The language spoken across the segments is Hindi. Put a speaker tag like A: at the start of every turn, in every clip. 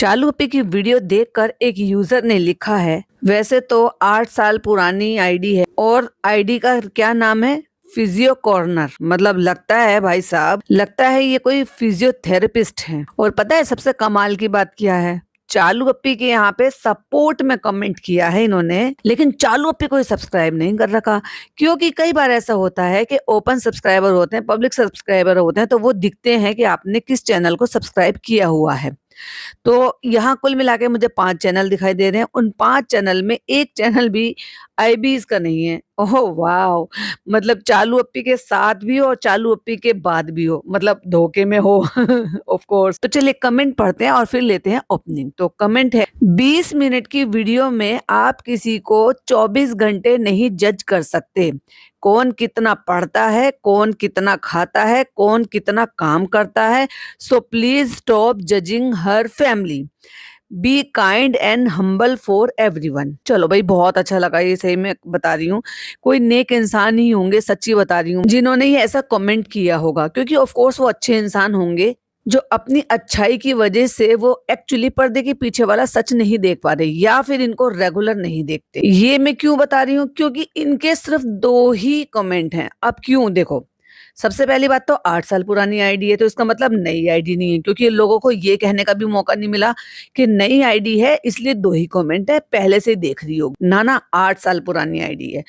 A: चालू अपी की वीडियो देखकर एक यूजर ने लिखा है, वैसे तो 8 साल पुरानी आईडी है और आईडी का क्या नाम है, फिजियो कॉर्नर। मतलब लगता है भाई साहब, लगता है ये कोई फिजियोथेरेपिस्ट है। और पता है सबसे कमाल की बात क्या है, चालू अप्पी के यहाँ पे सपोर्ट में कमेंट किया है इन्होंने, लेकिन चालू अप्पी को सब्सक्राइब नहीं कर रखा। क्योंकि कई बार ऐसा होता है कि ओपन सब्सक्राइबर होते हैं, पब्लिक सब्सक्राइबर होते हैं, तो वो दिखते हैं कि आपने किस चैनल को सब्सक्राइब किया हुआ है। तो यहाँ कुल मिला के मुझे 5 चैनल दिखाई दे रहे हैं। उन 5 चैनल में एक चैनल भी आईबीज़ का नहीं है। Oh wow! मतलब चालू अप्पी के साथ भी हो और चालू अप्पी के बाद भी हो, मतलब धोखे में हो ऑफ कोर्स। तो चलिए कमेंट पढ़ते हैं और फिर लेते हैं ओपनिंग। तो कमेंट है, 20 मिनट की वीडियो में आप किसी को 24 घंटे नहीं जज कर सकते। कौन कितना पढ़ता है, कौन कितना खाता है, कौन कितना काम करता है। So please stop judging her family. Be kind and humble for everyone. चलो भाई, बहुत अच्छा लगा, ये सही में बता रही हूँ, कोई नेक इंसान ही होंगे, सच्ची बता रही हूँ, जिन्होंने ये ऐसा कमेंट किया होगा। क्योंकि ऑफ कोर्स वो अच्छे इंसान होंगे, जो अपनी अच्छाई की वजह से वो एक्चुअली पर्दे के पीछे वाला सच नहीं देख पा रहे, या फिर इनको रेगुलर नहीं देखते। ये मैं क्यों बता रही हूँ, क्योंकि इनके सिर्फ 2 ही कमेंट हैं। अब क्यों, देखो, सबसे पहली बात तो 8 साल पुरानी आईडी है, तो इसका मतलब नई आईडी नहीं है। क्योंकि लोगों को ये कहने का भी मौका नहीं मिला कि नई आईडी है, इसलिए 2 ही कमेंट है, पहले से देख रही होगी ना, 8 साल पुरानी आईडी है।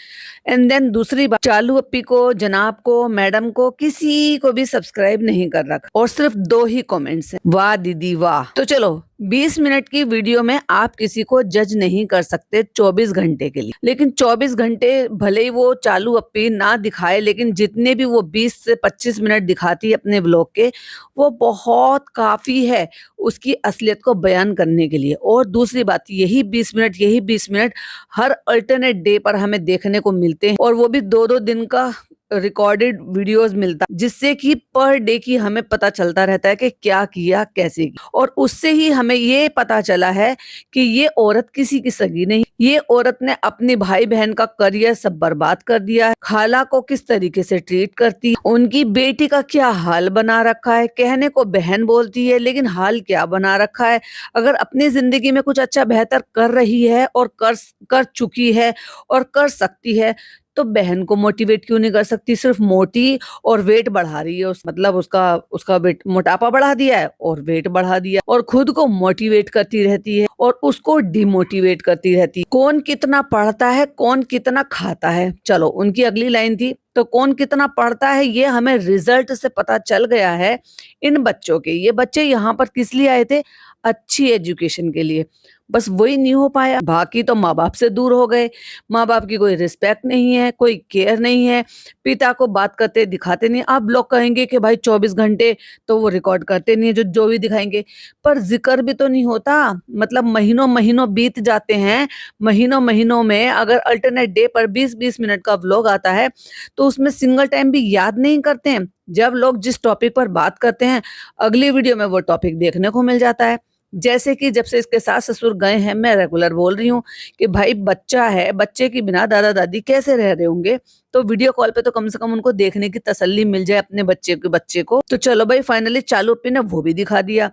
A: एंड देन दूसरी बात, चालू अप्पी को, जनाब को, मैडम को, किसी को भी सब्सक्राइब नहीं कर रखा और सिर्फ 2 ही कमेंट्स हैं। वाह दीदी वाह। तो चलो, 20 मिनट की वीडियो में आप किसी को जज नहीं कर सकते 24 घंटे के लिए। लेकिन 24 घंटे भले ही वो चालू अप्पी ना दिखाए, लेकिन जितने भी वो 20 से 25 मिनट दिखाती है अपने ब्लॉग के, वो बहुत काफी है उसकी असलियत को बयान करने के लिए। और दूसरी बात, यही 20 मिनट हर अल्टरनेट डे पर हमें देखने को मिलते हैं, और वो भी 2-2 दिन का रिकॉर्डेड वीडियोस मिलता, जिससे कि पर डे की हमें पता चलता रहता है कि क्या किया, कैसे किया। और उससे ही हमें ये पता चला है कि ये औरत किसी की सगी नहीं, ये औरत ने अपने भाई बहन का करियर सब बर्बाद कर दिया है। खाला को किस तरीके से ट्रीट करती, उनकी बेटी का क्या हाल बना रखा है। कहने को बहन बोलती है, लेकिन हाल क्या बना रखा है। अगर अपनी जिंदगी में कुछ अच्छा बेहतर कर रही है और कर चुकी है और कर सकती है, तो बहन को मोटिवेट क्यों नहीं कर सकती। सिर्फ मोटी और वेट बढ़ा रही है, मतलब उसका उसका वेट, मोटापा बढ़ा दिया है और वेट बढ़ा दिया, और खुद को मोटिवेट करती रहती है और उसको डिमोटिवेट करती रहती है। कौन कितना पढ़ता है, कौन कितना खाता है। चलो, उनकी अगली लाइन थी, तो कौन कितना पढ़ता है ये हमें रिजल्ट से पता चल गया है इन बच्चों के। ये बच्चे यहाँ पर किस लिए आए थे, अच्छी एजुकेशन के लिए। बस वही नहीं हो पाया, बाकी तो माँ बाप से दूर हो गए। माँ बाप की कोई रिस्पेक्ट नहीं है, कोई केयर नहीं है, पिता को बात करते दिखाते नहीं। अब लोग कहेंगे कि भाई 24 घंटे तो वो रिकॉर्ड करते नहीं है, जो भी दिखाएंगे, पर जिक्र भी तो नहीं होता। मतलब महीनों महीनों बीत जाते हैं, महीनों महीनों में अगर अल्टरनेट डे पर 20-20 मिनट का व्लॉग आता है, तो उसमें सिंगल टाइम भी याद नहीं करते हैं। जब लोग जिस टॉपिक पर बात करते हैं, अगली वीडियो में वो टॉपिक देखने को मिल जाता है। जैसे कि जब से इसके सास ससुर गए हैं, मैं रेगुलर बोल रही हूँ कि भाई बच्चा है, बच्चे के बिना दादा दादी कैसे रह रहे होंगे। तो वीडियो कॉल पे तो कम से कम उनको देखने की तसल्ली मिल जाए अपने बच्चे को। तो चलो भाई, फाइनली चालू अप्पी ने वो भी दिखा दिया,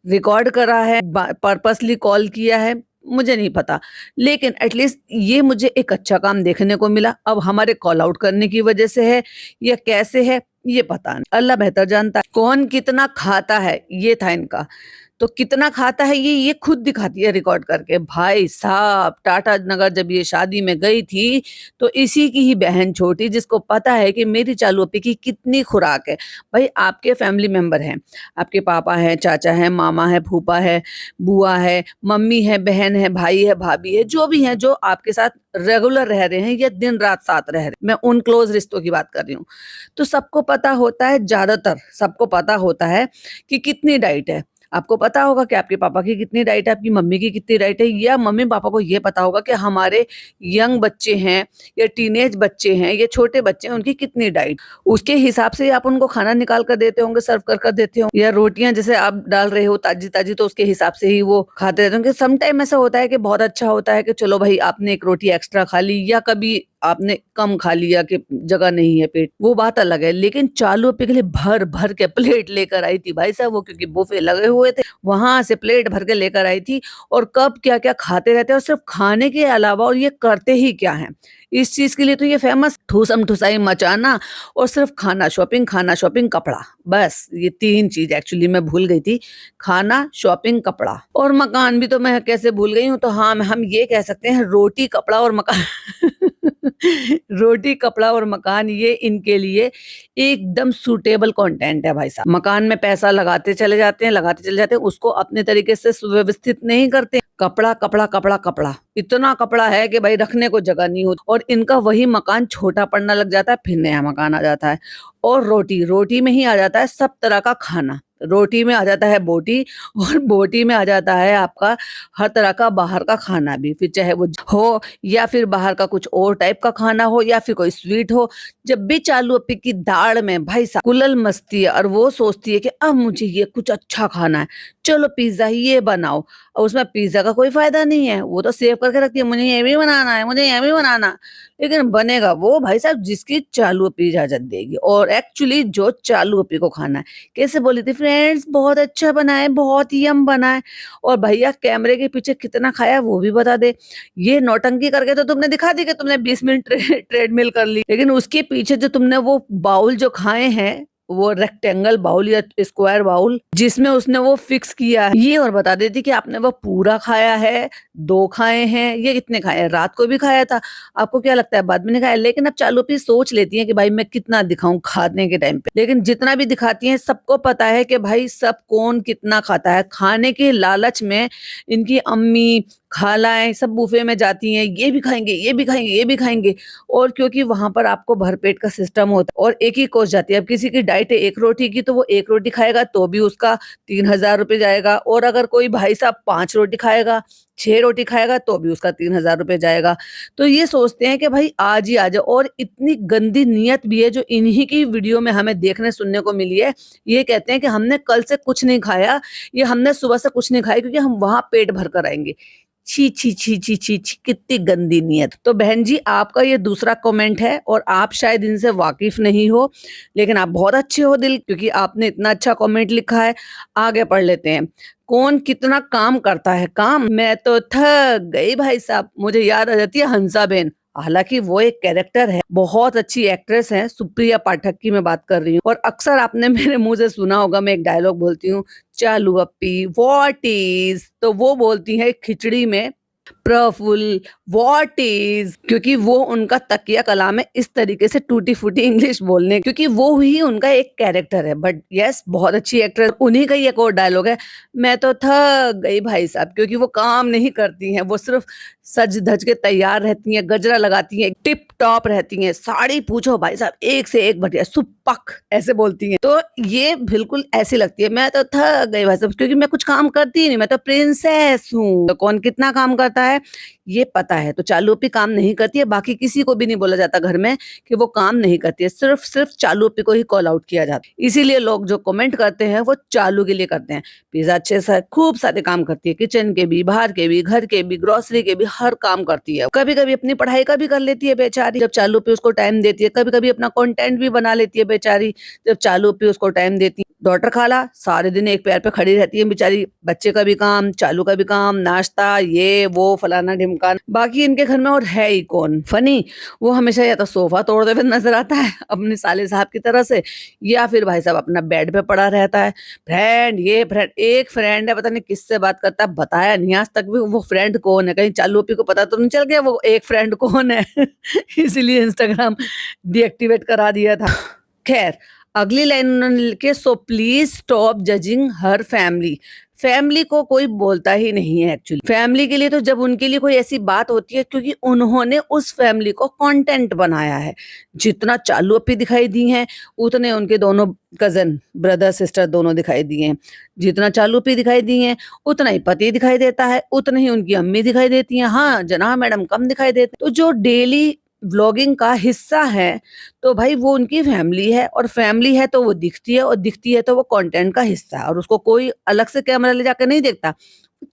A: रिकॉर्ड करा है, पर्पसली कॉल किया है, मुझे नहीं पता, लेकिन एटलीस्ट ये मुझे एक अच्छा काम देखने को मिला। अब हमारे कॉल आउट करने की वजह से है या कैसे है, ये पता नहीं, अल्लाह बेहतर जानता है। कौन कितना खाता है, ये था इनका। तो कितना खाता है ये खुद दिखाती है रिकॉर्ड करके। भाई साहब, टाटा नगर जब ये शादी में गई थी, तो इसी की ही बहन छोटी, जिसको पता है कि मेरी चालू अप्पी की कितनी खुराक है। भाई, आपके फैमिली मेंबर हैं, आपके पापा है, चाचा है, मामा है, फूफा है, बुआ है, मम्मी है, बहन है, भाई है, भाभी है, जो भी है, जो आपके साथ रेगुलर रह रहे हैं या दिन रात साथ रह रहे हैं, मैं उन क्लोज रिश्तों की बात कर रही हूँ। तो सबको पता होता है, ज्यादातर सबको पता होता है कि कितनी डाइट है। आपको पता होगा कि आपके पापा की कितनी डाइट है, आपकी मम्मी की कितनी डाइट है, या मम्मी पापा को ये पता होगा कि हमारे यंग बच्चे हैं या टीनेज बच्चे हैं या छोटे बच्चे हैं, उनकी कितनी डाइट। उसके हिसाब से आप उनको खाना निकाल कर देते होंगे, सर्व कर देते होंगे, या रोटियां जैसे आप डाल रहे हो ताजी ताजी, तो उसके हिसाब से ही वो खाते रहते होंगे। सम टाइम ऐसा होता है कि बहुत अच्छा होता है कि चलो भाई आपने एक रोटी एक्स्ट्रा खा ली, या कभी आपने कम खा लिया कि जगह नहीं है पेट, वो बात अलग है। लेकिन चालू अप्पी के लिए भर-भर के प्लेट लेकर आई थी भाई साहब वो, क्योंकि बुफे लगे हुए थे, वहाँ से प्लेट भर के लेकर आई थी और कब क्या-क्या खाते रहते हैं और सिर्फ खाने के अलावा और ये करते ही क्या हैं? इस चीज़ के लिए तो ये फेमस ठूसम-ठुसाई मचाना और सिर्फ खाना, शॉपिंग, कपड़ा। बस ये 3 चीज़ एक्चुअली मैं भूल गई थी, खाना, शॉपिंग, कपड़ा और मकान भी तो मैं कैसे भूल गई हूँ। तो हाँ, हम ये कह सकते हैं रोटी, कपड़ा और मकान रोटी, कपड़ा और मकान ये इनके लिए एकदम सूटेबल कंटेंट है भाई साहब। मकान में पैसा लगाते चले जाते हैं, उसको अपने तरीके से सुव्यवस्थित नहीं करते। कपड़ा, कपड़ा, कपड़ा, कपड़ा, इतना कपड़ा है कि भाई रखने को जगह नहीं होती और इनका वही मकान छोटा पड़ना लग जाता है, फिर नया मकान आ जाता है। और रोटी में ही आ जाता है सब तरह का खाना। रोटी में आ जाता है बोटी और बोटी में आ जाता है आपका हर तरह का बाहर का खाना भी, फिर चाहे वो हो या फिर बाहर का कुछ और टाइप का खाना हो या फिर कोई स्वीट हो। जब भी चालू अप्पी की दाढ़ में भाई साहब कुल्हड़ मचती है और वो सोचती है कि अब मुझे ये कुछ अच्छा खाना है, चलो पिज़्ज़ा ये बनाओ। और उसमें पिज़्ज़ा का कोई फ़ायदा नहीं है, वो तो सेव करके रखती है, मुझे ये भी बनाना है, मुझे ये भी बनाना। लेकिन बनेगा वो भाई साहब जिसकी चालू अप्पी इजाज़त देगी और एक्चुअली जो चालू अप्पी को खाना है। कैसे बोली थी, फ्रेंड्स बहुत अच्छा बना है, बहुत यम बना है और भैया कैमरे के पीछे कितना खाया वो भी बता दे। ये नौटंकी करके तो तुमने दिखा दी कि तुमने 20 मिनट ट्रेडमिल कर ली, लेकिन उसके पीछे जो तुमने वो बाउल जो खाए हैं, वो रेक्टेंगल बाउल या स्क्वायर बाउल जिसमें उसने वो फिक्स किया है, ये और बता देती कि आपने वो पूरा खाया है, 2 खाए हैं, ये कितने खाए हैं, रात को भी खाया था। आपको क्या लगता है बाद में नहीं खाया? लेकिन अब चालू अप्पी सोच लेती हैं कि भाई मैं कितना दिखाऊं खाने के टाइम पे, लेकिन जितना भी दिखाती हैं सबको पता है कि भाई सब कौन कितना खाता है। खाने के लालच में इनकी अम्मी, खालाएँ सब बुफे में जाती हैं, ये भी खाएँगे, ये भी खाएँगे, ये भी खाएँगे और क्योंकि वहाँ पर आपको भरपेट का सिस्टम होता है और एक ही कोर्स जाती है। अब किसी की डाइट है 1 रोटी की तो वो 1 रोटी खाएगा तो भी उसका 3000 रुपए जाएगा और अगर कोई भाई साहब 5 रोटी खाएगा, 6 रोटी खाएगा तो भी उसका 3000 रुपए जाएगा। तो ये सोचते हैं कि भाई आज ही आ जाओ और इतनी गंदी नीयत भी है जो इन्हीं की वीडियो में हमें देखने सुनने को मिली है। ये कहते हैं कि हमने कल से कुछ नहीं खाया, ये हमने सुबह से कुछ नहीं खाया क्योंकि हम वहाँ पेट भर कर आएँगे। छी, छी, छी, छी, छी, छी, कितनी गंदी नीयत। तो बहन जी आपका ये दूसरा कमेंट है और आप शायद इनसे वाकिफ नहीं हो, लेकिन आप बहुत अच्छे हो दिल क्योंकि आपने इतना अच्छा कमेंट लिखा है। आगे पढ़ लेते हैं। कौन कितना काम करता है काम? मैं तो थक गई भाई साहब। मुझे याद आ जाती है हंसाबेन। हालाँकि वो एक कैरेक्टर है, बहुत अच्छी एक्ट्रेस हैं, सुप्रिया पाठक की मैं बात कर रही हूँ और अक्सर आपने मेरे मुँह से सुना होगा मैं एक डायलॉग बोलती हूँ, चालू अप्पी व्हाट इज़? तो वो बोलती हैं खिचड़ी में प्रफुल्ल व्हाट इज़? क्योंकि वो उनका तकिया कलाम है इस तरीके से टूटी-फूटी इंग्लिश बोलने क्योंकि वो ही उनका एक कैरेक्टर है। बट येस बहुत अच्छी एक्ट्रेस। उन्हीं का ही एक और डायलॉग है, मैं तो थक गई भाई साहब क्योंकि वो काम नहीं करती हैं, वो सिर्फ सज-धज के तैयार रहती हैं, गजरा लगाती हैं, टिप टॉप रहती हैं, साड़ी पूछो भाई साहब एक से एक बढ़िया सुपक ऐसे बोलती हैं। तो ये बिल्कुल ऐसी लगती है, मैं तो थक गई भाई साहब क्योंकि मैं कुछ काम करती ही नहीं, मैं तो प्रिंसेस हूँ। तो कौन कितना काम करता है ये पता है। तो चालू अप्पी काम नहीं करती है, बाकी किसी को भी नहीं बोला जाता घर में कि वो काम नहीं करती है, सिर्फ चालू अप्पी को ही कॉल आउट किया जाता है। इसीलिए लोग जो कमेंट करते हैं वो चालू के लिए करते हैं। पिज़्ज़ा अच्छे से खूब सारे काम करती है, किचन के भी, बाहर के भी, घर के भी, ग्रोसरी के भी, हर काम करती है। कभी-कभी अपनी पढ़ाई का भी कर लेती है बेचारी, जब चालू अप्पी उसको टाइम देती है। कभी-कभी अपना कंटेंट भी बना लेती है बेचारी, जब चालू अप्पी उसको टाइम देती है। डॉटर खाला सारे दिन एक पैर पे खड़ी रहती है बेचारी, बच्चे का भी काम, चालू का भी काम, नाश्ता, ये वो फलाना ढिमकाना। बाकी इनके घर में और है ही कौन फनी, वो हमेशा या तो सोफा तोड़ते हुए नजर आता है अपने साले साहब की तरह से या फिर भाई साहब अपना बेड पे पड़ा रहता है। फ्रेंड ये फ्रेंड, एक फ्रेंड है पता नहीं किससे बात करता है, बताया नहीं आज तक भी वो फ्रेंड कौन है। कहीं चालू अप्पी को पता तो नहीं चल गया वो एक फ्रेंड कौन है इसीलिए इंस्टाग्राम डीएक्टिवेट करा दिया था। खैर अगली लाइन उन्होंने लिखी, so please stop judging her family. Family को कोई बोलता ही नहीं है एक्चुअली। फैमिली के लिए तो जब उनके लिए कोई ऐसी बात होती है क्योंकि उन्होंने उस फैमिली को कंटेंट बनाया है। जितना चालू अप्पी दिखाई दी हैं उतने उनके दोनों कजन ब्रदर सिस्टर दोनों दिखाई दिए हैं। जितना चालू अप्पी दिखाई दी हैं उतना ही पति दिखाई देता है, उतनी ही उनकी अम्मी दिखाई देती हैं। हाँ जनाब मैडम कम दिखाई देते। तो जो डेली व्लॉगिंग का हिस्सा है तो भाई वो उनकी फैमिली है और फैमिली है तो वो दिखती है और दिखती है तो वो कंटेंट का हिस्सा है और उसको कोई अलग से कैमरा ले जाकर नहीं देखता।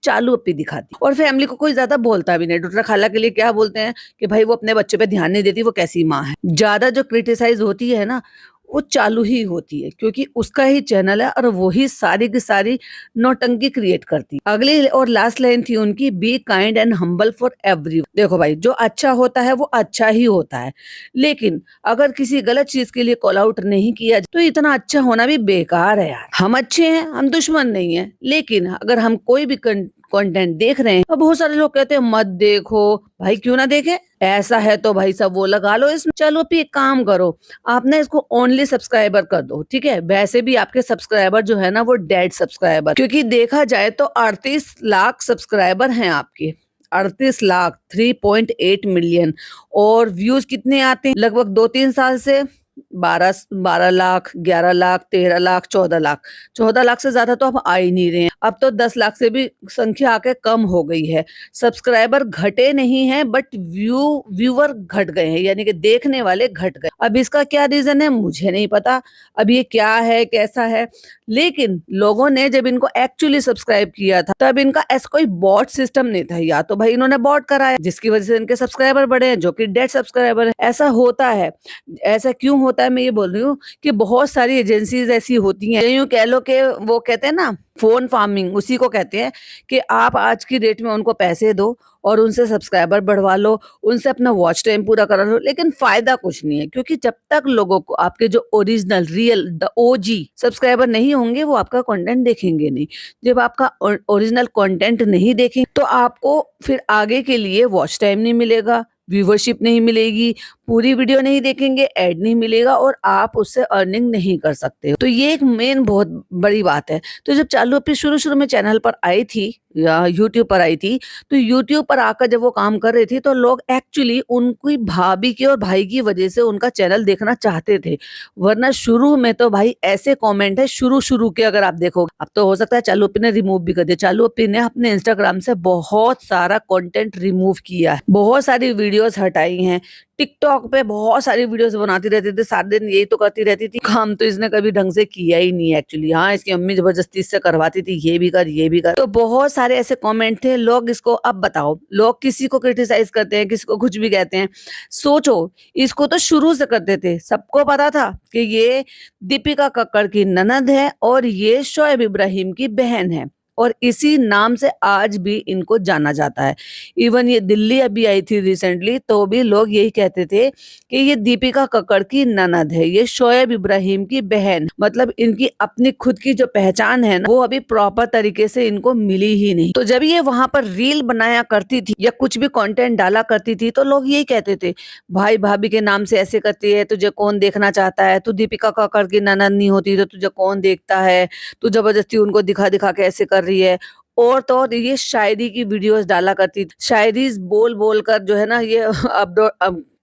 A: चालू अपनी दिखाती और फैमिली को कोई ज्यादा बोलता भी नहीं। डॉक्टर खाला के लिए क्या बोलते हैं कि भाई वो अपने बच्चे पे ध्यान नहीं देती, वो कैसी माँ है। ज्यादा जो क्रिटिसाइज होती है ना, वो चालू ही होती है, क्योंकि उसका ही चैनल है और वही सारी की सारी नौटंकी क्रिएट करती है। अगली और लास्ट लाइन थी उनकी, be kind and humble for every. देखो भाई, जो अच्छा होता है वो अच्छा ही होता है, लेकिन अगर किसी गलत चीज के लिए कॉल आउट नहीं किया तो इतना अच्छा होना भी बेकार है यार। हम अच्छे हैं, हम दुश्मन नहीं है, लेकिन अगर हम कोई भी कंटेंट देख रहे हैं तो बहुत सारे लोग कहते हैं मत देखो। भाई क्यों ना देखे? ऐसा है तो भाई सब वो लगा लो इसमें। चलो फिर एक काम करो, आप ना इसको ओनली सब्सक्राइबर कर दो, ठीक है? वैसे भी आपके सब्सक्राइबर जो है ना वो डेड सब्सक्राइबर, क्योंकि देखा जाए तो 38 लाख सब्सक्राइबर हैं आपके। 38 लाख, 3.8 मिलियन। और व्यूज कितने आते हैं? लगभग 2-3 साल से 12 लाख, 11 लाख, 13 लाख, 14 लाख। 14 लाख से ज्यादा तो अब आ ही नहीं रहे हैं। अब तो 10 लाख से भी संख्या आके कम हो गई है। सब्सक्राइबर घटे नहीं है, बट व्यूअर घट गए हैं, यानी कि देखने वाले घट गए। अब इसका क्या रीजन है मुझे नहीं पता, अब ये क्या है कैसा है, लेकिन लोगों ने जब इनको एक्चुअली सब्सक्राइब किया था तब इनका ऐसा कोई बॉट सिस्टम नहीं था, या तो भाई इन्होंने बॉट कराया जिसकी वजह से इनके सब्सक्राइबर बढ़े हैं, जो कि डेड सब्सक्राइबर है। ऐसा होता है। ऐसा क्यों होता है मैं ये बोल रही हूँ कि बहुत सारी एजेंसीज ऐसी होती हैं, यूं कह लो कि वो कहते हैं ना फोन फार्मिंग, उसी को कहते हैं कि आप आज की डेट में उनको पैसे दो और उनसे सब्सक्राइबर बढ़वा लो, उनसे अपना वॉच टाइम पूरा करा लो, लेकिन फायदा कुछ नहीं है, क्योंकि जब तक लोगों को आपके जो original real the OG subscriber नहीं होंगे वो आपका कंटेंट देखेंगे नहीं। जब आपका ओरिजिनल कंटेंट नहीं देखेंगे तो आपको फिर आगे के लिए वॉच टाइम नहीं मिलेगा, व्यूवरशिप नहीं मिलेगी, पूरी वीडियो नहीं देखेंगे, ऐड नहीं मिलेगा और आप उससे अर्निंग नहीं कर सकते। तो ये एक मेन बहुत बड़ी बात है। तो जब चालू अपनी शुरू में चैनल पर आई थी या यूट्यूब पर आई थी, तो यूट्यूब पर आकर जब वो काम कर रही थी तो लोग एक्चुअली उनकी भाभी की और भाई की वजह से उनका चैनल देखना चाहते थे। वरना शुरू में तो भाई ऐसे कमेंट है शुरू के, अगर आप देखो, अब तो हो सकता है चालू अपी ने रिमूव भी कर दिया। चालू अपी ने अपने इंस्टाग्राम से बहुत सारा कंटेंट रिमूव किया है, बहुत सारी वीडियोस हटाई हैं। टिकटॉक पे बहुत सारी वीडियोस बनाती रहती थी, सारे दिन यही तो करती रहती थी। काम तो इसने कभी ढंग से किया ही नहीं एक्चुअली। हाँ, इसकी अम्मी जबरदस्ती इससे करवाती थी, ये भी कर ये भी कर। तो बहुत सारे ऐसे कमेंट थे। लोग इसको, अब बताओ, लोग किसी को क्रिटिसाइज करते हैं, किसी को कुछ भी कहते हैं। सोचो, इसको तो शुरू से करते थे, सबको पता था कि ये दीपिका कक्कड़ की ननद है और ये शोएब इब्राहिम की बहन है, और इसी नाम से आज भी इनको जाना जाता है। इवन ये दिल्ली अभी आई थी रिसेंटली, तो भी लोग यही कहते थे कि ये दीपिका कक्कड़ की ननद है, ये शोएब इब्राहिम की बहन। मतलब इनकी अपनी खुद की जो पहचान है ना, वो अभी प्रॉपर तरीके से इनको मिली ही नहीं। तो जब ये वहां पर रील बनाया करती थी या कुछ भी कंटेंट डाला करती थी तो लोग यही कहते थे, भाई भाभी के नाम से ऐसे करती है, तुझे कौन देखना चाहता है? तू दीपिका कक्कड़ की ननद नहीं होती तो तुझे कौन देखता है? तू जबरदस्ती उनको दिखा दिखा के ऐसे कर रही है। और तो और ये शायरी की वीडियोस डाला करती थी, शायरी बोल बोल कर जो है ना ये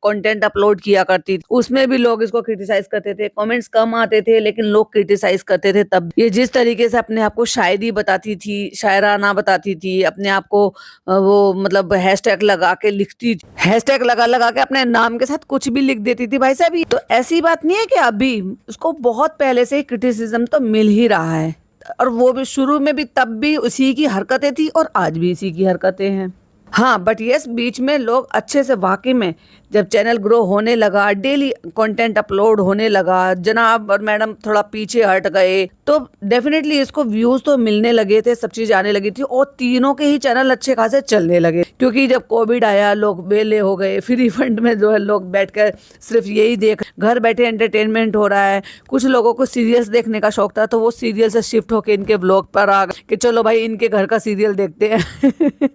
A: कंटेंट अपलोड किया करती थी। उसमें भी लोग इसको क्रिटिसाइज करते थे, कमेंट्स कम आते थे लेकिन लोग क्रिटिसाइज करते थे। तब ये जिस तरीके से अपने आप को शायरी बताती थी, शायराना बताती थी, अपने आप को वो मतलब हैशटैग लगा के लिखती थी, हैशटैग लगा लगा के अपने नाम के साथ कुछ भी लिख देती थी भाई साहब। तो ऐसी बात नहीं है कि अभी, उसको बहुत पहले से ही क्रिटिसिज्म तो मिल ही रहा है, और वो भी शुरू में भी, तब भी उसी की हरकतें थी और आज भी इसी की हरकतें हैं। हाँ, बट यस, बीच में लोग अच्छे से, वाकई में जब चैनल ग्रो होने लगा, डेली कंटेंट अपलोड होने लगा, जनाब और मैडम थोड़ा पीछे हट गए, तो डेफिनेटली इसको व्यूज तो मिलने लगे थे, सब चीज आने लगी थी और तीनों के ही चैनल अच्छे खासे चलने लगे। क्योंकि जब कोविड आया, लोग वेले हो गए, फ्री फंड में जो है लोग बैठकर सिर्फ यही देख, घर बैठे एंटरटेनमेंट हो रहा है। कुछ लोगों को सीरियल्स देखने का शौक था तो वो सीरियल से शिफ्ट होकर इनके व्लॉग पर आ गए कि चलो भाई इनके घर का सीरियल देखते हैं।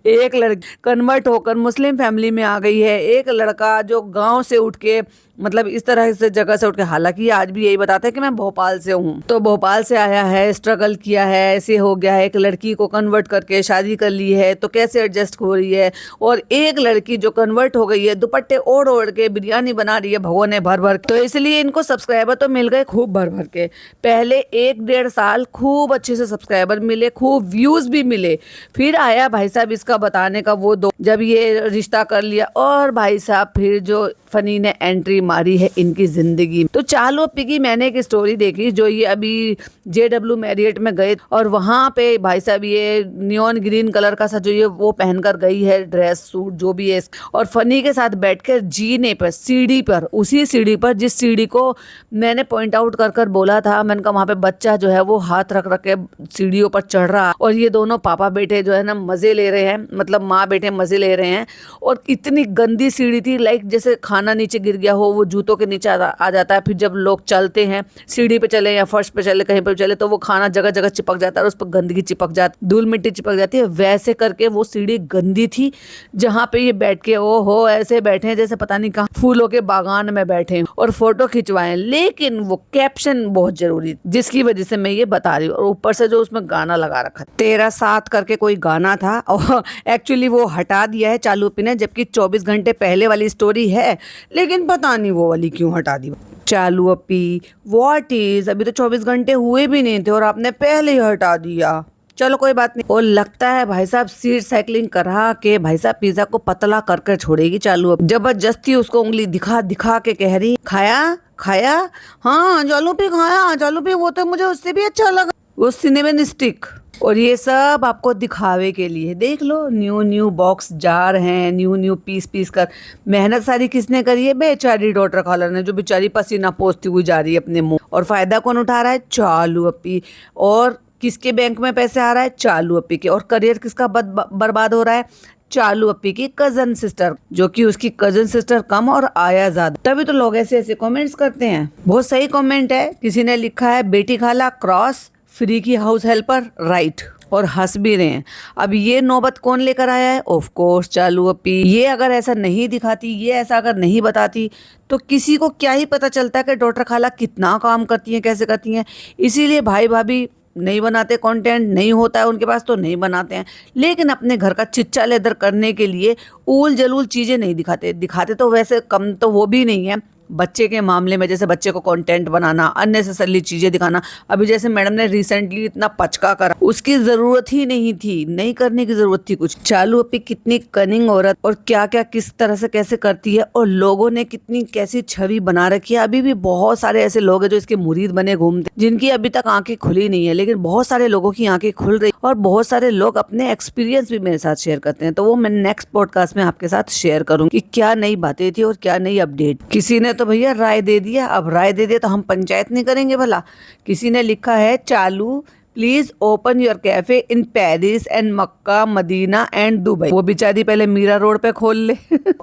A: एक लड़की कन्वर्ट होकर मुस्लिम फैमिली में आ गई है, एक लड़का जो गांव से उठ के, मतलब इस तरह से जगह से उठ के, हालांकि आज भी यही बताते हैं कि मैं भोपाल से हूँ, तो भोपाल से आया है, स्ट्रगल किया है, ऐसे हो गया है, एक लड़की को कन्वर्ट करके शादी कर ली है, तो कैसे एडजस्ट हो रही है। और एक लड़की जो कन्वर्ट हो गई है, दुपट्टे ओढ़ ओढ़ के बिरयानी बना रही है भगोने भर भर के। तो इसलिए इनको सब्सक्राइबर तो मिल गए खूब भर भर के। पहले 1-1.5 साल खूब अच्छे से सब्सक्राइबर मिले, खूब व्यूज भी मिले। फिर आया भाई साहब इसका बताने का वो दो, जब ये रिश्ता कर लिया, और भाई साहब फिर जो फनी ने एंट्री मारी है इनकी जिंदगी में। तो चालू अप्पी की मैंने एक स्टोरी देखी, जो ये अभी JW मैरियट में गए और वहां पे भाई साहब ये नियॉन ग्रीन कलर का सा जो ये वो पहनकर गई है, ड्रेस सूट जो भी है, और फनी के साथ बैठकर जीने पर सीढ़ी पर, उसी सीढ़ी पर जिस सीढ़ी को मैंने पॉइंट आउट कर कर बोला था, मैंने कहा वहां पे बच्चा जो है वो हाथ रख रख के सीढ़ियों पर चढ़ रहा और ये दोनों पापा बेटे जो है ना मजे ले रहे हैं, मतलब माँ बेटे मजे ले रहे हैं। और इतनी गंदी सीढ़ी थी, लाइक जैसे खाना नीचे गिर गया हो, वो जूतों के नीचे आ जाता है, फिर जब लोग चलते हैं सीढ़ी पे चले या फर्श पे चले कहीं पर चले तो वो खाना जगह जगह चिपक जाता है और उस पर गंदगी चिपक जाती, धूल मिट्टी चिपक जाती है। वैसे करके वो सीढ़ी गंदी थी जहाँ पे ये बैठ के ओ हो ऐसे बैठे हैं जैसे पता नहीं कहाँ फूलों के बागान में बैठे हैं और फोटो खिंचवाए। लेकिन वो कैप्शन बहुत जरूरी, जिसकी वजह से मैं ये बता रही हूँ। और ऊपर से जो उसमें गाना लगा रखा, तेरा साथ करके कोई गाना था, और एक्चुअली वो हटा दिया है चालू अप्पी ने, जबकि 24 घंटे पहले वाली स्टोरी है, लेकिन पता नहीं वो वाली क्यों हटा दी। चालू अप्पी व्हाट इज, अभी तो 24 घंटे हुए भी नहीं थे और आपने पहले ही हटा दिया। चलो कोई बात नहीं। और लगता है भाई साहब सीट साइकिलिंग करा के भाई साहब पिज्जा को पतला कर छोड़ेगी चालू अप्पी। जबरदस्ती उसको उंगली दिखा दिखा के कह रही खाया खाया, हाँ चालू अप्पी खाया, चालू अप्पी वो तो मुझे उससे भी अच्छा लगा, वो सिनेमन स्टिक। और ये सब आपको दिखावे के लिए, देख लो न्यू बॉक्स जार हैं, न्यू पीस कर। मेहनत सारी किसने करी है? बेचारी डॉक्टर खाला ने, जो बेचारी पसीना पोंछती हुई जा रही है अपने मुंह। और फायदा कौन उठा रहा है? चालू अप्पी। और किसके बैंक में पैसे आ रहा है? चालू अप्पी के। और करियर किसका बर्बाद हो रहा है? चालू अप्पी की कजन सिस्टर, जो कि उसकी कजन सिस्टर कम और आया ज्यादा। तभी तो लोग ऐसे ऐसे कमेंट्स करते हैं। बहुत सही कमेंट है, किसी ने लिखा है बेटी खाला क्रॉस फ्री की हाउस हेल्पर राइट, और हंस भी रहे हैं। अब ये नौबत कौन लेकर आया है? ऑफ कोर्स चालू अप्पी। ये अगर ऐसा नहीं दिखाती, ये ऐसा अगर नहीं बताती, तो किसी को क्या ही पता चलता है कि डॉक्टर खाला कितना काम करती हैं, कैसे करती हैं। इसीलिए भाई भाभी नहीं बनाते कंटेंट, नहीं होता है उनके पास तो नहीं बनाते हैं। लेकिन अपने घर का चिच्चा लेदर करने के लिए ऊल जलूल चीज़ें नहीं दिखाते। दिखाते तो वैसे कम तो वो भी नहीं है। बच्चे के मामले में जैसे बच्चे को कंटेंट बनाना, अननेसेसरली चीज़ें दिखाना। अभी जैसे मैडम ने रिसेंटली इतना पचका करा, उसकी ज़रूरत ही नहीं थी, नहीं करने की ज़रूरत थी कुछ। चालू अप्पी कितनी कनिंग औरत, और क्या क्या किस तरह से कैसे करती है, और लोगों ने कितनी कैसी छवि बना रखी है। अभी भी बहुत सारे ऐसे लोग हैं जो इसके मुरीद बने घूमते, जिनकी अभी तक आंखें खुली नहीं है, लेकिन बहुत सारे लोगों की आंखें खुल रही और बहुत सारे लोग अपने एक्सपीरियंस भी मेरे साथ शेयर करते हैं। तो वो मैं नेक्स्ट पॉडकास्ट में आपके साथ शेयर करूँगी कि क्या नई बातें थी और क्या नई अपडेट। किसी ने तो भैया राय दे दिया, अब राय दे दिया तो हम पंचायत नहीं करेंगे भला। किसी ने लिखा है चालू please open your cafe in Paris and Mecca Medina and Dubai. वो बेचारी पहले मीरा रोड पे खोल ले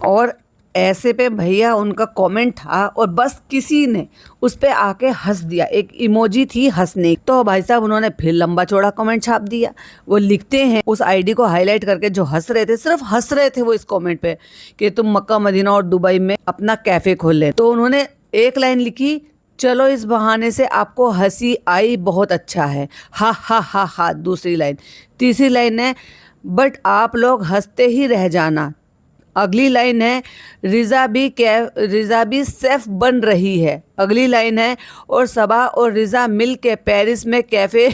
A: और ऐसे पे भैया उनका कमेंट था, और बस किसी ने उस पे आके हंस दिया, एक इमोजी थी हंसने, तो भाई साहब उन्होंने फिर लंबा चौड़ा कमेंट छाप दिया। वो लिखते हैं उस आईडी को हाईलाइट करके, जो हंस रहे थे, सिर्फ हंस रहे थे वो इस कमेंट पे कि तुम मक्का मदीना और दुबई में अपना कैफे खोल ले। तो उन्होंने एक लाइन लिखी, चलो इस बहाने से आपको हंसी आई, बहुत अच्छा है, हा हा हा हा। दूसरी लाइन, तीसरी लाइन है बट आप लोग हंसते ही रह जाना। अगली लाइन है रिजा भी सेफ बन रही है। अगली लाइन है और सबा और रिजा मिल के पेरिस में कैफे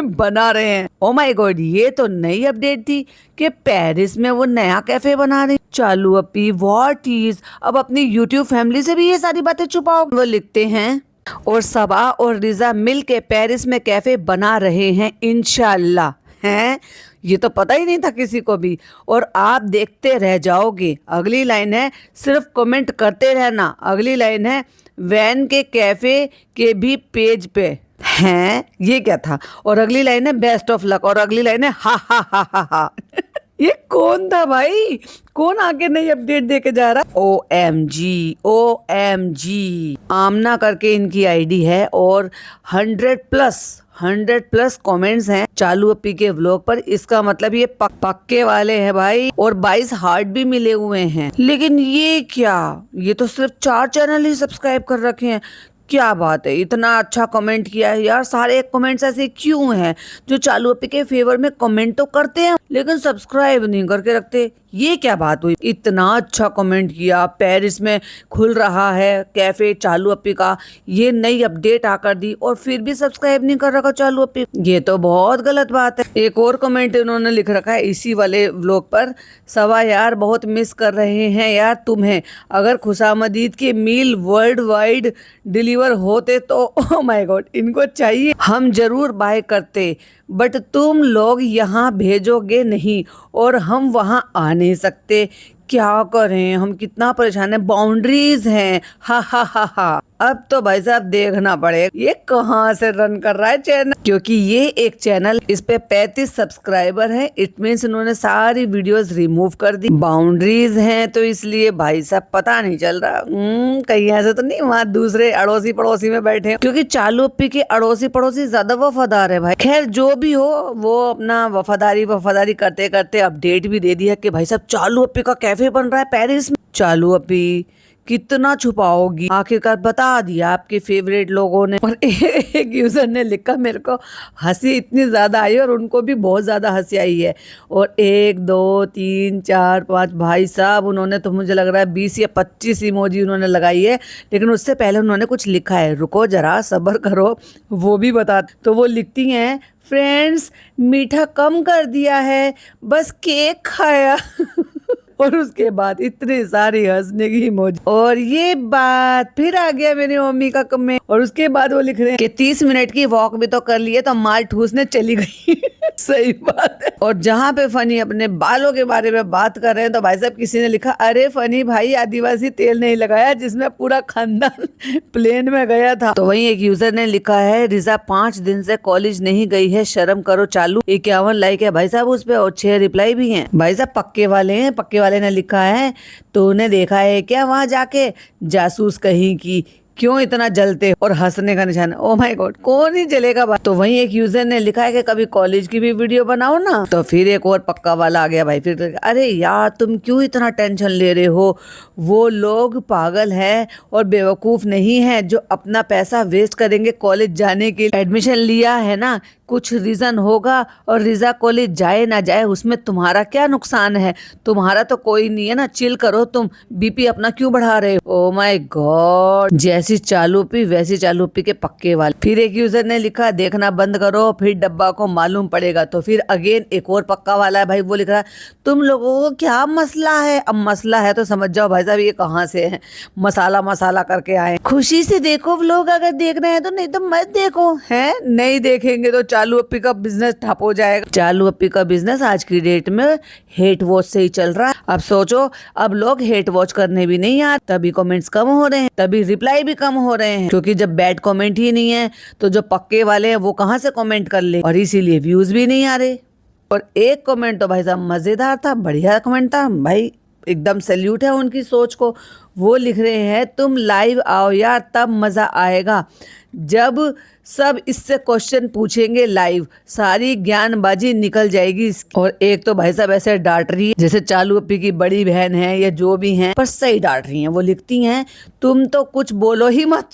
A: बना रहे हैं। ओ माय गॉड, ये तो नई अपडेट थी कि पेरिस में वो नया कैफे बना रहे। चालू अप्पी व्हाट इज, अब अपनी यूट्यूब फैमिली से भी ये सारी बातें छुपाओ। वो लिखते हैं और सबा और रिजा मिल के पेरिस में कैफे बना रहे हैं इंशाल्लाह। हैं, ये तो पता ही नहीं था किसी को भी, और आप देखते रह जाओगे। अगली लाइन है सिर्फ कमेंट करते रहना। अगली लाइन है वैन के कैफे के भी पेज पे हैं, ये क्या था। और अगली लाइन है बेस्ट ऑफ लक। और अगली लाइन है हा हा हा हा हा। ये कौन था भाई? कौन आगे नई अपडेट देके जा रहा? OMG आमना करके इनकी आईडी है, और 100 प्लस कमेंट्स हैं चालू अप्पी के व्लॉग पर। इसका मतलब ये पक्के वाले हैं भाई, और 22 हार्ट भी मिले हुए हैं। लेकिन ये क्या, ये तो सिर्फ 4 चैनल ही सब्सक्राइब कर रखे हैं। क्या बात है, इतना अच्छा कमेंट किया है यार। सारे कमेंट्स ऐसे क्यों हैं जो चालू अपी के फेवर में कमेंट तो करते हैं लेकिन सब्सक्राइब नहीं करके रखते? ये क्या बात हुई? इतना अच्छा कमेंट किया, पेरिस में खुल रहा है कैफे चालू अपी का, ये नई अपडेट आकर दी और फिर भी सब्सक्राइब नहीं कर रखा चालू अपी, ये तो बहुत गलत बात है। एक और कमेंट इन्होंने लिख रखा है इसी वाले व्लॉग पर, सवा यार बहुत मिस कर रहे हैं यार तुम्हें, अगर खुशामदीद के मील वर्ल्ड वाइड डिलीवर होते तो ओ माय गॉड इनको चाहिए, हम जरूर बाय करते, बट तुम लोग यहाँ भेजोगे नहीं और हम वहाँ आ नहीं सकते, क्या करें, हम कितना परेशान है, बाउंड्रीज हैं, हा हा हा हा। अब तो भाई साहब देखना पड़ेगा ये कहाँ से रन कर रहा है चैनल, क्योंकि ये एक चैनल, इस पे 35 सब्सक्राइबर है, इट मीन्स इन्होंने सारी वीडियोस रिमूव कर दी, बाउंड्रीज हैं तो इसलिए भाई साहब पता नहीं चल रहा। कहीं ऐसे तो नहीं वहाँ दूसरे अड़ोसी पड़ोसी में बैठे, क्योंकि चालू अपी के अड़ोसी पड़ोसी ज्यादा वफादार है भाई। खैर जो भी हो, वो अपना वफादारी करते करते अपडेट भी दे दिया कि भाई साहब चालू अपी का कैफे बन रहा है पेरिस में। चालू अपी कितना छुपाओगी, आखिरकार बता दिया आपके फेवरेट लोगों ने। और एक यूजर ने लिखा, मेरे को हंसी इतनी ज्यादा आई और उनको भी बहुत ज्यादा हंसी आई है, और 1 2 3 4 5 भाई साहब उन्होंने तो मुझे लग रहा है 20 या 25 इमोजी उन्होंने लगाई है, लेकिन उससे पहले उन्होंने कुछ लिखा है, रुको जरा सब्र करो वो भी बता। तो वो लिखती हैं, फ्रेंड्स मीठा कम कर दिया है, बस केक खाया और उसके बाद इतनी सारी हंसने की इमोजी, और ये बात फिर आ गया मेरी मम्मी का कमेंट, और उसके बाद वो लिख रहे हैं कि 30 मिनट की वॉक भी तो कर लिए तो माल ठूसने चली गई सही बात है। और जहाँ पे फनी अपने बालों के बारे में बात कर रहे हैं तो भाई साहब किसी ने लिखा, अरे फनी भाई आदिवासी तेल नहीं लगाया जिसमें पूरा खानदान प्लेन में गया था। तो वहीं एक यूजर ने लिखा है, रिजा 5 दिन से कॉलेज नहीं गई है, शर्म करो चालू। 51 लाइक है भाई साहब उस पे, और 6 रिप्लाई भी हैं। भाई साहब पक्के वाले हैं, पक्के वाले ने लिखा है, तूने देखा है क्या वहां जाके जासूस कहीं की, क्यों इतना जलते और हंसने का निशान। ओ माय गॉड कौन ही जलेगा भाई। तो वहीं एक यूजर ने लिखा है कि कभी कॉलेज की भी वीडियो बनाओ ना। तो फिर एक और पक्का वाला आ गया भाई, फिर अरे यार तुम क्यों इतना टेंशन ले रहे हो, वो लोग पागल है और बेवकूफ नहीं है जो अपना पैसा वेस्ट करेंगे कॉलेज जाने के लिए। एडमिशन लिया है ना, कुछ रीजन होगा, और रिजा कॉलेज जाए ना जाए उसमें तुम्हारा क्या नुकसान है, तुम्हारा तो कोई नहीं है ना, चिल करो, तुम बीपी अपना क्यों बढ़ा रहे हो। ओ माय गॉड, जैसी चालू पी वैसी चालू पी के पक्के वाले। फिर एक यूजर ने लिखा, देखना बंद करो फिर डब्बा को मालूम पड़ेगा। तो फिर अगेन एक और पक्का वाला है भाई, वो लिख रहा है, तुम लोगों को क्या मसला है। अब मसला है तो समझ जाओ भाई साहब ये कहाँ से है, मसाला करके आए। खुशी से देखो व्लॉग, अगर देखना है तो, नहीं तो मत देखो, है नहीं देखेंगे तो चालू अपी का बिजनेस ठप हो जाएगा। चालू अपी का बिजनेस आज की डेट में हेट वॉच से ही चल रहा है। अब सोचो, अब लोग हेट वॉच करने भी नहीं आ, तभी कमेंट्स कम हो रहे हैं, तभी रिप्लाई भी कम हो रहे हैं, क्योंकि जब बैड कमेंट ही नहीं है तो जो पक्के वाले हैं वो कहाँ से कमेंट कर ले, और इसीलिए व्यूज भी नहीं आ रहे। और एक कमेंट तो भाई साहब मजेदार था, बढ़िया कमेंट था भाई, एकदम सैल्यूट है उनकी सोच को। वो लिख रहे हैं, तुम लाइव आओ यार तब मजा आएगा, जब सब इससे क्वेश्चन पूछेंगे लाइव, सारी ज्ञानबाजी निकल जाएगी। और एक तो भाई साहब ऐसे डांट रही है जैसे चालू अपी की बड़ी बहन है या जो भी हैं, पर सही डांट रही हैं। वो लिखती हैं, तुम तो कुछ बोलो ही मत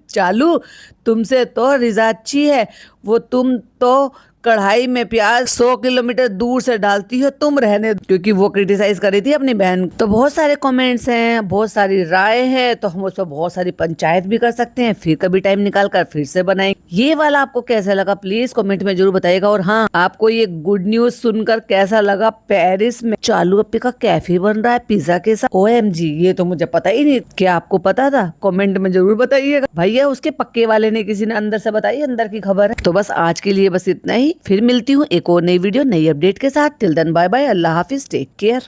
A: चालू, तुमसे तो रिजा अच्छी है, वो तुम तो कढ़ाई में प्याज 100 किलोमीटर दूर से डालती हो, तुम रहने, क्योंकि वो क्रिटिसाइज कर रही थी अपनी बहन। तो बहुत सारे कमेंट्स हैं, बहुत सारी राय है, तो हम उस पर बहुत सारी पंचायत भी कर सकते हैं, फिर कभी टाइम निकाल कर फिर से बनाएंगे। ये वाला आपको कैसा लगा प्लीज कमेंट में जरूर बताइएगा। और हाँ, आपको ये गुड न्यूज सुनकर कैसा लगा, पेरिस में चालू अपी का कैफे बन रहा है पिज्जा के साथ। OMG, ये तो मुझे पता ही नहीं, क्या आपको पता था? कमेंट में जरूर बताइएगा। भैया उसके पक्के वाले ने किसी ने अंदर से बताई, अंदर की खबर है। तो बस आज के लिए बस इतना ही, फिर मिलती हूँ एक और नई वीडियो नई अपडेट के साथ। टिल देन बाय बाय, अल्लाह हाफिज, टेक केयर।